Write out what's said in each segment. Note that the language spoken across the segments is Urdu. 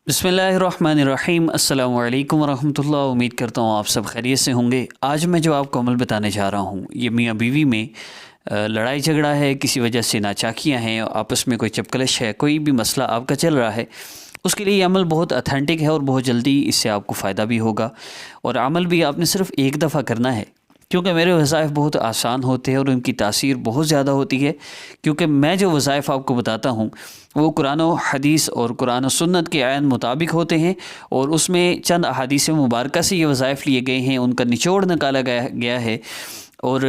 بسم اللہ الرحمن الرحیم۔ السلام علیکم ورحمۃ اللہ۔ امید کرتا ہوں آپ سب خیریت سے ہوں گے۔ آج میں جو آپ کو عمل بتانے جا رہا ہوں یہ میاں بیوی میں لڑائی جھگڑا ہے، کسی وجہ سے ناچاکیاں ہیں، آپس میں کوئی چپکلش ہے، کوئی بھی مسئلہ آپ کا چل رہا ہے، اس کے لیے یہ عمل بہت اتھینٹک ہے اور بہت جلدی اس سے آپ کو فائدہ بھی ہوگا۔ اور عمل بھی آپ نے صرف ایک دفعہ کرنا ہے، کیونکہ میرے وظائف بہت آسان ہوتے ہیں اور ان کی تاثیر بہت زیادہ ہوتی ہے، کیونکہ میں جو وظائف آپ کو بتاتا ہوں وہ قرآن و حدیث اور قرآن و سنت کے عین مطابق ہوتے ہیں، اور اس میں چند احادیث مبارکہ سے یہ وظائف لیے گئے ہیں، ان کا نچوڑ نکالا گیا ہے۔ اور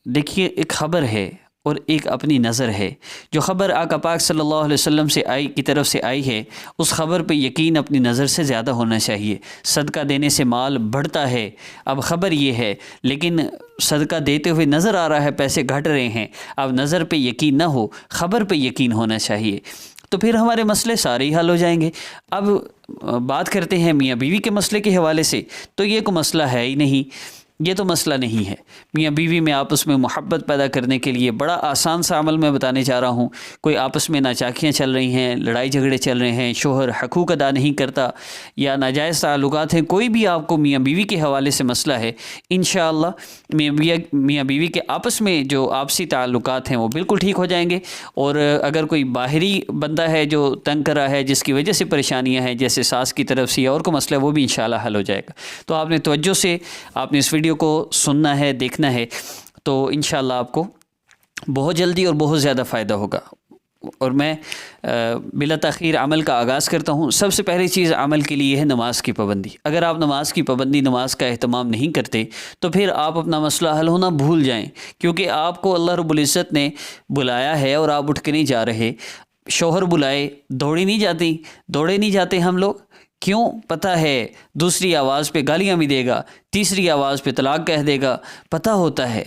دیکھیے، ایک خبر ہے اور ایک اپنی نظر ہے۔ جو خبر آقا پاک صلی اللہ علیہ وسلم کی طرف سے آئی ہے، اس خبر پہ یقین اپنی نظر سے زیادہ ہونا چاہیے۔ صدقہ دینے سے مال بڑھتا ہے، اب خبر یہ ہے، لیکن صدقہ دیتے ہوئے نظر آ رہا ہے پیسے گھٹ رہے ہیں، اب نظر پہ یقین نہ ہو، خبر پہ یقین ہونا چاہیے، تو پھر ہمارے مسئلے سارے ہی حل ہو جائیں گے۔ اب بات کرتے ہیں میاں بیوی کے مسئلے کے حوالے سے، تو یہ کوئی مسئلہ ہے ہی نہیں، یہ تو مسئلہ نہیں ہے۔ میاں بیوی میں آپس میں محبت پیدا کرنے کے لیے بڑا آسان سا عمل میں بتانے جا رہا ہوں۔ کوئی آپس میں ناچاکیاں چل رہی ہیں، لڑائی جھگڑے چل رہے ہیں، شوہر حقوق ادا نہیں کرتا یا ناجائز تعلقات ہیں، کوئی بھی آپ کو میاں بیوی کے حوالے سے مسئلہ ہے، انشاءاللہ میاں بیوی کے آپس میں جو آپسی تعلقات ہیں وہ بالکل ٹھیک ہو جائیں گے۔ اور اگر کوئی باہری بندہ ہے جو تنگ کر رہا ہے، جس کی وجہ سے پریشانیاں ہیں، جیسے ساس کی طرف سے اور کوئی مسئلہ ہے، وہ بھی انشاءاللہ حل ہو جائے گا۔ تو آپ نے توجہ سے آپ نے اس ویڈیو کو سننا ہے، دیکھنا ہے، تو انشاءاللہ آپ کو بہت جلدی اور بہت زیادہ فائدہ ہوگا۔ اور میں بلا تاخیر عمل کا آغاز کرتا ہوں۔ سب سے پہلی چیز عمل کے لیے ہے نماز کی پابندی۔ اگر آپ نماز کی پابندی، نماز کا اہتمام نہیں کرتے، تو پھر آپ اپنا مسئلہ حل ہونا بھول جائیں، کیونکہ آپ کو اللہ رب العزت نے بلایا ہے اور آپ اٹھ کے نہیں جا رہے۔ شوہر بلائے دوڑے نہیں جاتے ہم لوگ، کیوں؟ پتہ ہے دوسری آواز پہ گالیاں بھی دے گا، تیسری آواز پہ طلاق کہہ دے گا، پتہ ہوتا ہے۔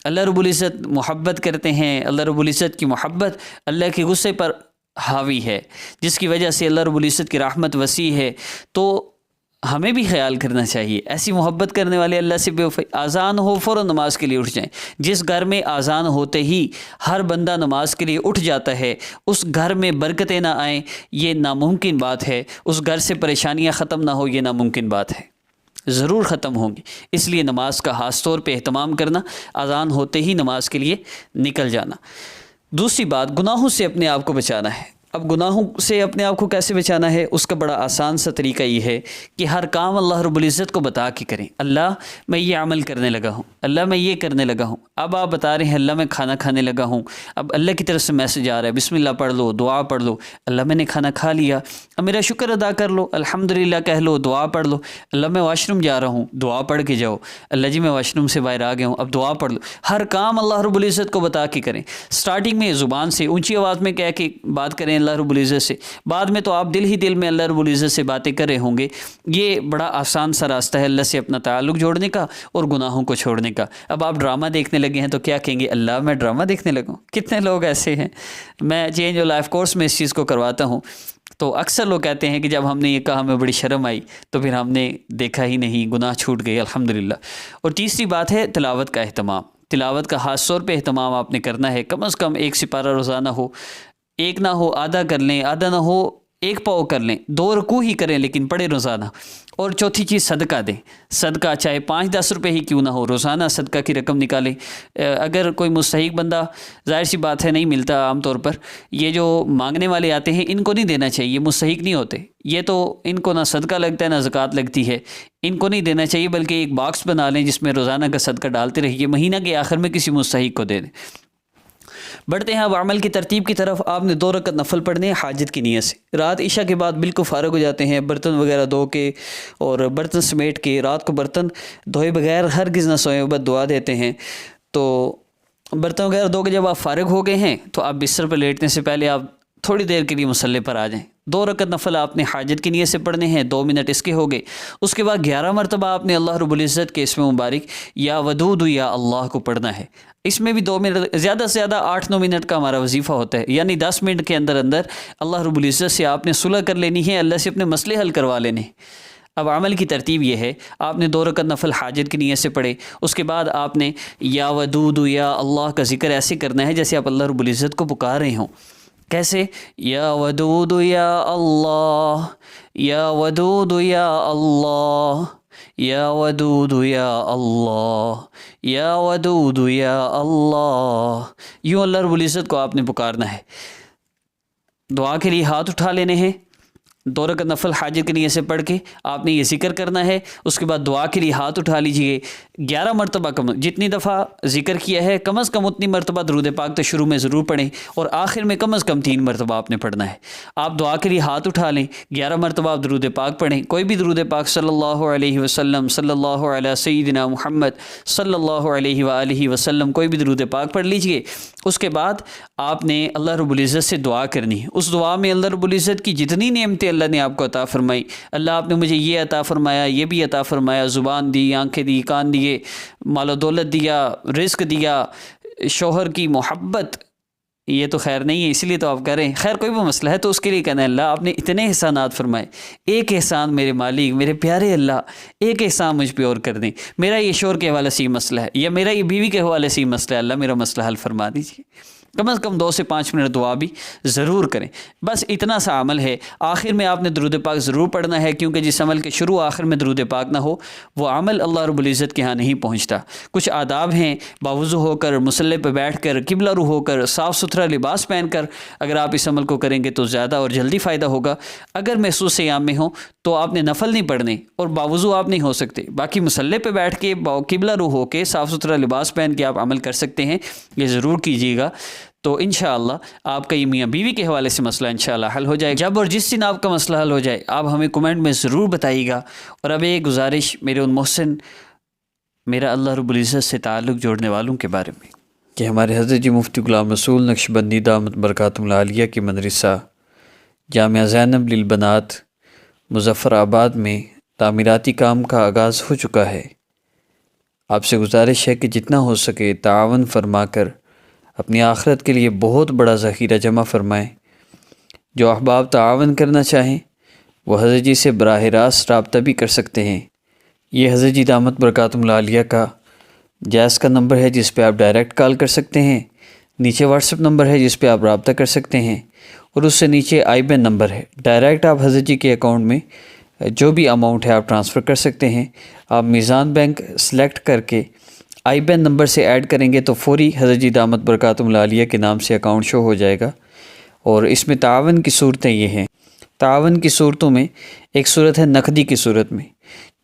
اللہ رب العزت محبت کرتے ہیں، اللہ رب العزت کی محبت اللہ کے غصے پر حاوی ہے، جس کی وجہ سے اللہ رب العزت کی رحمت وسیع ہے، تو ہمیں بھی خیال کرنا چاہیے۔ ایسی محبت کرنے والے اللہ سے آذان ہو فوراً نماز کے لیے اٹھ جائیں۔ جس گھر میں آذان ہوتے ہی ہر بندہ نماز کے لیے اٹھ جاتا ہے، اس گھر میں برکتیں نہ آئیں، یہ ناممکن بات ہے۔ اس گھر سے پریشانیاں ختم نہ ہو، یہ ناممکن بات ہے، ضرور ختم ہوں گی۔ اس لیے نماز کا خاص طور پہ اہتمام کرنا، اذان ہوتے ہی نماز کے لیے نکل جانا۔ دوسری بات، گناہوں سے اپنے آپ کو بچانا ہے۔ اب گناہوں سے اپنے آپ کو کیسے بچانا ہے؟ اس کا بڑا آسان سا طریقہ یہ ہے کہ ہر کام اللہ رب العزت کو بتا کے کریں۔ اللہ میں یہ عمل کرنے لگا ہوں، اللہ میں یہ کرنے لگا ہوں۔ اب آپ بتا رہے ہیں اللہ میں کھانا کھانے لگا ہوں، اب اللہ کی طرف سے میسج آ رہا ہے بسم اللہ پڑھ لو، دعا پڑھ لو۔ اللہ میں نے کھانا کھا لیا، اب میرا شکر ادا کر لو، الحمدللہ کہہ لو، دعا پڑھ لو۔ اللہ میں واش روم جا رہا ہوں، دعا پڑھ کے جاؤ۔ اللہ جی میں واش روم سے باہر آ گیا ہوں، اب دعا پڑھ لو۔ ہر کام اللہ رب العزت کو بتا کے کریں۔ سٹارٹنگ میں زبان سے اونچی آواز میں کہہ کے بات کریں اللہ رب العزت سے، بعد میں تو آپ دل ہی دل میں اللہ رب العزت سے باتیں کر رہے ہوں گے۔ یہ بڑا آسان سا راستہ ہے اللہ سے اپنا تعلق جوڑنے کا اور گناہوں کو چھوڑنے کا۔ اب آپ ڈرامہ دیکھنے لگے ہیں تو کیا کہیں گے؟ اللہ میں ڈرامہ دیکھنے لگا ہوں۔ کتنے لوگ ایسے ہیں؟ میں چینج آف لائف کورس میں اس چیز کو کرواتا ہوں، تو اکثر لوگ کہتے ہیں کہ جب ہم نے یہ کہا ہمیں بڑی شرم آئی، تو پھر ہم نے دیکھا ہی نہیں، گناہ چھوٹ گئے الحمدللہ۔ اور تیسری بات ہے تلاوت کا اہتمام۔ تلاوت کا خاص طور پہ اہتمام آپ نے کرنا ہے، کم از کم ایک سپارہ روزانہ ہو، ایک نہ ہو آدھا کر لیں، آدھا نہ ہو ایک پاؤ کر لیں، 2 رکوع ہی کریں لیکن پڑھیں روزانہ۔ اور چوتھی چیز صدقہ دیں۔ صدقہ چاہے 5-10 روپے ہی کیوں نہ ہو، روزانہ صدقہ کی رقم نکالیں۔ اگر کوئی مستحق بندہ، ظاہر سی بات ہے نہیں ملتا عام طور پر، یہ جو مانگنے والے آتے ہیں ان کو نہیں دینا چاہیے، یہ مستحق نہیں ہوتے، یہ تو ان کو نہ صدقہ لگتا ہے نہ زکوٰۃ لگتی ہے، ان کو نہیں دینا چاہیے، بلکہ ایک باکس بنا لیں جس میں روزانہ کا صدقہ ڈالتے رہیے، مہینہ کے آخر میں کسی مستحق کو دے دیں۔ بڑھتے ہیں اب عمل کی ترتیب کی طرف۔ آپ نے 2 رکعت نفل پڑھنے ہیں حاجت کی نیت سے۔ رات عشاء کے بعد بالکل فارغ ہو جاتے ہیں، برتن وغیرہ دھو کے اور برتن سمیٹ کے، رات کو برتن دھوئے بغیر ہرگز نہ سوئیں، بس دعا دیتے ہیں۔ تو برتن وغیرہ دھو کے جب آپ فارغ ہو گئے ہیں تو آپ بستر پر لیٹنے سے پہلے آپ تھوڑی دیر کے لیے مصلی پر آ جائیں۔ 2 رکعت نفل آپ نے حاجت کی نیت سے پڑھنے ہیں، 2 منٹ اس کے ہو گئے۔ اس کے بعد 11 مرتبہ آپ نے اللہ رب العزت کے اسم مبارک یا ودود یا اللہ کو پڑھنا ہے۔ اس میں بھی 2 منٹ، زیادہ سے زیادہ 8-9 منٹ کا ہمارا وظیفہ ہوتا ہے، یعنی 10 منٹ کے اندر اندر اللہ رب العزت سے آپ نے صلح کر لینی ہے، اللہ سے اپنے مسئلے حل کروا لینے۔ اب عمل کی ترتیب یہ ہے، آپ نے 2 رکعت نفل حاجت کی نیت سے پڑھے، اس کے بعد آپ نے یا ودود یا اللہ کا ذکر ایسے کرنا ہے جیسے آپ اللہ رب العزت کو پکار رہے ہوں۔ کیسے؟ یا ودود یا اللہ، یا ودود یا اللہ، یا ودود یا اللہ، یا ودود یا اللہ، یوں اللہ رب العزت کو آپ نے پکارنا ہے۔ دعا کے لیے ہاتھ اٹھا لینے ہیں، 2 رکعت نفل حاجت کی نیت سے پڑھ کے آپ نے یہ ذکر کرنا ہے۔ اس کے بعد دعا کے لیے ہاتھ اٹھا لیجئے، 11 مرتبہ جتنی دفعہ ذکر کیا ہے کم از کم اتنی مرتبہ درود پاک تو شروع میں ضرور پڑھیں، اور آخر میں کم از کم 3 مرتبہ آپ نے پڑھنا ہے۔ آپ دعا کے لیے ہاتھ اٹھا لیں، 11 مرتبہ آپ درود پاک پڑھیں، کوئی بھی درود پاک صلی اللہ علیہ وسلم، صلی اللہ علیہ سیدنا محمد صلی اللہ علیہ وآلہ وسلم، کوئی بھی درود پاک پڑھ لیجئے۔ اس کے بعد آپ نے اللہ رب العزت سے دعا کرنی ہے۔ اس دعا میں اللہ رب العزت کی جتنی نعمتیں اللہ نے آپ کو عطا فرمائی، اللہ آپ نے مجھے یہ عطا فرمایا، یہ بھی عطا فرمایا، زبان دی، آنکھیں دی، کان دیے، مال و دولت دیا، رزق دیا، شوہر کی محبت، یہ تو خیر نہیں ہے اس لیے تو آپ کہہ رہے ہیں، خیر کوئی بھی مسئلہ ہے تو اس کے لیے کہنا ہے اللہ آپ نے اتنے احسانات فرمائے، ایک احسان میرے مالک، میرے پیارے اللہ، ایک احسان مجھ پہ اور کر دیں، میرا یہ شوہر کے حوالے سے یہ مسئلہ ہے، یا میرا یہ بیوی کے حوالے سے یہ مسئلہ ہے، اللہ میرا مسئلہ حل فرما دیجیے۔ کم از کم 2 سے 5 منٹ دعا بھی ضرور کریں، بس اتنا سا عمل ہے۔ آخر میں آپ نے درود پاک ضرور پڑھنا ہے، کیونکہ جس عمل کے شروع آخر میں درود پاک نہ ہو وہ عمل اللہ رب العزت کے ہاں نہیں پہنچتا۔ کچھ آداب ہیں، باوضو ہو کر، مصلی پہ بیٹھ کر، قبلہ رو ہو کر، صاف ستھرا لباس پہن کر اگر آپ اس عمل کو کریں گے تو زیادہ اور جلدی فائدہ ہوگا۔ اگر محسوس ایام میں ہوں تو آپ نے نفل نہیں پڑھنے اور باوضو آپ نہیں ہو سکتے، باقی مصلی پہ بیٹھ کے قبلہ رو ہو کے صاف ستھرا لباس پہن کے آپ عمل کر سکتے ہیں، یہ ضرور کیجیے گا، تو انشاءاللہ آپ کا یہ میاں بیوی کے حوالے سے مسئلہ انشاءاللہ حل ہو جائے گا۔ جب اور جس دن آپ کا مسئلہ حل ہو جائے آپ ہمیں کمنٹ میں ضرور بتائیے گا۔ اور اب ایک گزارش میرے ان محسن، میرا اللہ رب العزت سے تعلق جوڑنے والوں کے بارے میں، کہ ہمارے حضرت جی مفتی غلام رسول نقشبندی دامت برکاتہم العالیہ کی مدرسہ جامعہ زینب للبنات مظفر آباد میں تعمیراتی کام کا آغاز ہو چکا ہے۔ آپ سے گزارش ہے کہ جتنا ہو سکے تعاون فرما کر اپنی آخرت کے لیے بہت بڑا ذخیرہ جمع فرمائیں۔ جو احباب تعاون کرنا چاہیں وہ حضرت جی سے براہ راست رابطہ بھی کر سکتے ہیں۔ یہ حضرت جی دامت برکاتہم العالیہ کا جائز کا نمبر ہے جس پہ آپ ڈائریکٹ کال کر سکتے ہیں، نیچے واٹس ایپ نمبر ہے جس پہ آپ رابطہ کر سکتے ہیں، اور اس سے نیچے آئی بین نمبر ہے، ڈائریکٹ آپ حضرت جی کے اکاؤنٹ میں جو بھی اماؤنٹ ہے آپ ٹرانسفر کر سکتے ہیں۔ آپ میزان بینک سلیکٹ کر کے آئی بین نمبر سے ایڈ کریں گے تو فوری حضرت جی دامت برکاتہم العالیہ کے نام سے اکاؤنٹ شو ہو جائے گا۔ اور اس میں تعاون کی صورتیں یہ ہیں، تعاون کی صورتوں میں ایک صورت ہے نقدی کی صورت میں،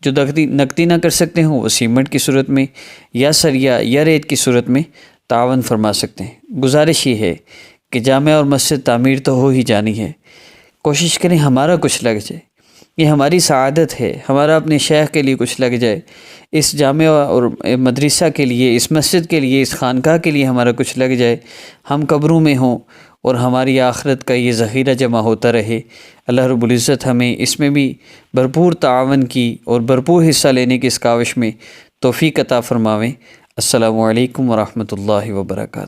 جو نقدی نہ کر سکتے ہوں وہ سیمنٹ کی صورت میں یا سریا یا ریت کی صورت میں تعاون فرما سکتے ہیں۔ گزارش یہ ہے کہ جامع اور مسجد تعمیر تو ہو ہی جانی ہے، کوشش کریں ہمارا کچھ لگ جائے، یہ ہماری سعادت ہے، ہمارا اپنے شیخ کے لیے کچھ لگ جائے، اس جامع اور مدرسہ کے لیے، اس مسجد کے لیے، اس خانقاہ کے لیے ہمارا کچھ لگ جائے، ہم قبروں میں ہوں اور ہماری آخرت کا یہ ذخیرہ جمع ہوتا رہے۔ اللہ رب العزت ہمیں اس میں بھی بھرپور تعاون کی اور بھرپور حصہ لینے کی اس کاوش میں توفیق عطا فرماویں۔ السلام علیکم ورحمۃ اللہ وبرکاتہ۔